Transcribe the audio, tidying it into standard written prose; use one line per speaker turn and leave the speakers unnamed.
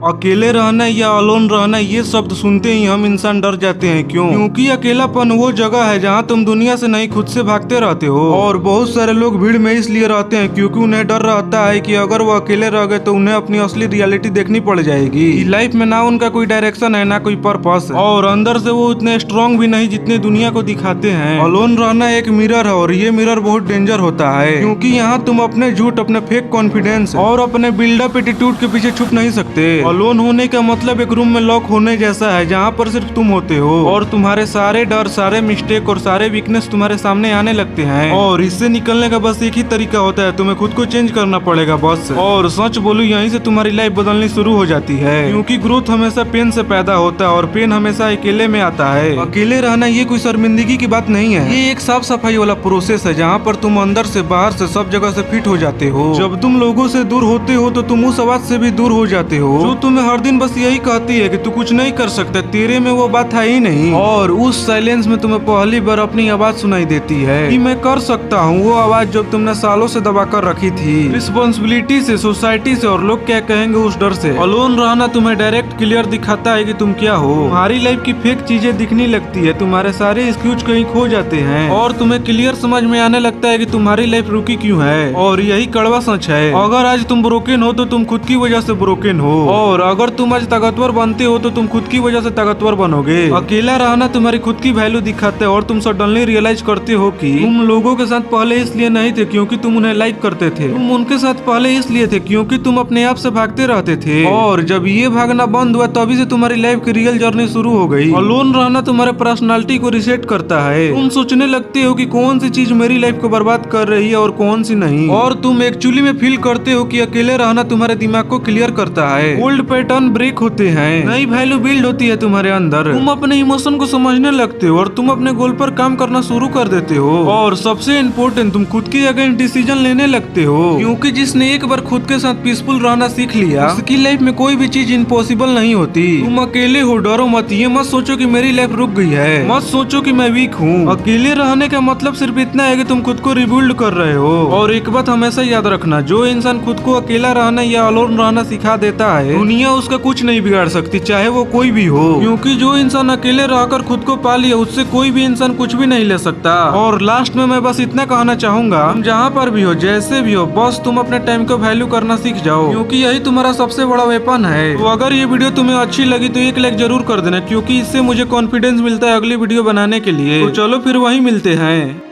अकेले रहना या अलोन रहना ये शब्द सुनते ही हम इंसान डर जाते हैं। क्यों? क्योंकि अकेलापन वो जगह है जहाँ तुम दुनिया से नहीं खुद से भागते रहते हो। और बहुत सारे लोग भीड़ में इसलिए रहते हैं क्योंकि उन्हें डर रहता है कि अगर वो अकेले रह गए तो उन्हें अपनी असली रियलिटी देखनी पड़ जाएगी। लाइफ में ना उनका कोई डायरेक्शन है ना कोई पर्पस, और अंदर से वो उतने स्ट्रांग भी नहीं जितने दुनिया को दिखाते हैं। अलोन रहना एक मिरर है और ये मिरर बहुत डेंजर होता है क्योंकि यहाँ तुम अपने झूठ, अपने फेक कॉन्फिडेंस और अपने बिल्डअप एटीट्यूड के पीछे छुप नहीं सकते। अलोन होने का मतलब एक रूम में लॉक होने जैसा है जहाँ पर सिर्फ तुम होते हो और तुम्हारे सारे डर, सारे मिस्टेक और सारे वीकनेस तुम्हारे सामने आने लगते हैं। और इससे निकलने का बस एक ही तरीका होता है, तुम्हें खुद को चेंज करना पड़ेगा बस। और सच बोलूं, यहीं से तुम्हारी लाइफ बदलनी शुरू हो जाती है क्योंकि ग्रोथ हमेशा पेन से पैदा होता है और पेन हमेशा अकेले में आता है। अकेले रहना ये कोई शर्मिंदगी की बात नहीं है, ये एक साफ सफाई वाला प्रोसेस है जहाँ पर तुम अंदर से बाहर से सब जगह से फिट हो जाते हो। जब तुम लोगों से दूर होते हो तो तुम उस आवाज से भी दूर हो जाते हो जो तुम्हें हर दिन बस यही कहती है कि तू कुछ नहीं कर सकता, तेरे में वो बात है ही नहीं। और उस साइलेंस में तुम्हें पहली बार अपनी आवाज सुनाई देती है कि मैं कर सकता हूँ, वो आवाज जो तुमने सालों से दबा कर रखी थी, रिस्पॉन्सिबिलिटी से, सोसाइटी से और लोग क्या कहेंगे उस डर से। अलोन रहना तुम्हें डायरेक्ट क्लियर दिखाता है कि तुम क्या हो। तुम्हारी लाइफ की फेक चीजें दिखने लगती है, तुम्हारे सारे एक्सक्यूज कहीं खो जाते हैं और तुम्हें क्लियर समझ में आने लगता है कि तुम्हारी लाइफ रुकी क्यों है। और यही कड़वा सच है, अगर आज तुम ब्रोकन हो तो तुम खुद की वजह से ब्रोकन हो, और अगर तुम आज ताकतवर बनते हो तो तुम खुद की वजह से ताकतवर बनोगे। अकेला रहना तुम्हारी खुद की वैल्यू दिखाता है और तुम सडनली रियलाइज करते हो कि तुम लोगों के साथ पहले इसलिए नहीं थे क्योंकि तुम उन्हें लाइक करते थे, तुम उनके साथ पहले इसलिए थे क्योंकि तुम अपने आप से भागते रहते थे। और जब ये भागना बंद हुआ तभी से तुम्हारी लाइफ की रियल जर्नी शुरू हो गई। अलोन रहना तुम्हारे पर्सनालिटी को रिसेट करता है, तुम सोचने लगते हो कि कौन सी चीज मेरी लाइफ को बर्बाद कर रही है और कौन सी नहीं। और तुम एक्चुअली में फील करते हो कि अकेले रहना तुम्हारे दिमाग को क्लियर करता है, ओल्ड पैटर्न ब्रेक होते हैं, नई वैल्यू बिल्ड होती है तुम्हारे अंदर, तुम अपने इमोशन को समझने लगते हो और तुम अपने गोल पर काम करना शुरू कर देते हो। और सबसे इम्पोर्टेंट, तुम खुद के अगेंस्ट डिसीजन लेने लगते हो क्योंकि जिसने एक बार खुद के साथ पीसफुल रहना सीख लिया उसकी लाइफ में कोई भी चीज इम्पॉसिबल नहीं होती। तुम अकेले हो, डरो मत, ये मत सोचो कि मेरी लाइफ रुक गई है, मत सोचो कि मैं वीक हूँ। अकेले रहने का मतलब सिर्फ इतना है कि तुम खुद को रिबिल्ड कर रहे हो। और एक बात हमेशा याद रखना, जो इंसान खुद को अकेला रहना या अलोन रहना सिखा देता है दुनिया उसका कुछ नहीं बिगाड़ सकती, चाहे वो कोई भी हो। क्योंकि जो इंसान अकेले रहकर खुद को पा लिया उससे कोई भी इंसान कुछ भी नहीं ले सकता। और लास्ट में मैं बस इतना कहना चाहूंगा, तुम जहाँ पर भी हो, जैसे भी हो, बस तुम अपने टाइम को वैल्यू करना सीख जाओ क्योंकि यही तुम्हारा सबसे बड़ा वेपन है। तो अगर ये वीडियो तुम्हें अच्छी लगी तो एक लाइक जरूर कर देना क्योंकि इससे मुझे कॉन्फिडेंस मिलता है अगली वीडियो बनाने के लिए। तो चलो फिर वहीं मिलते हैं।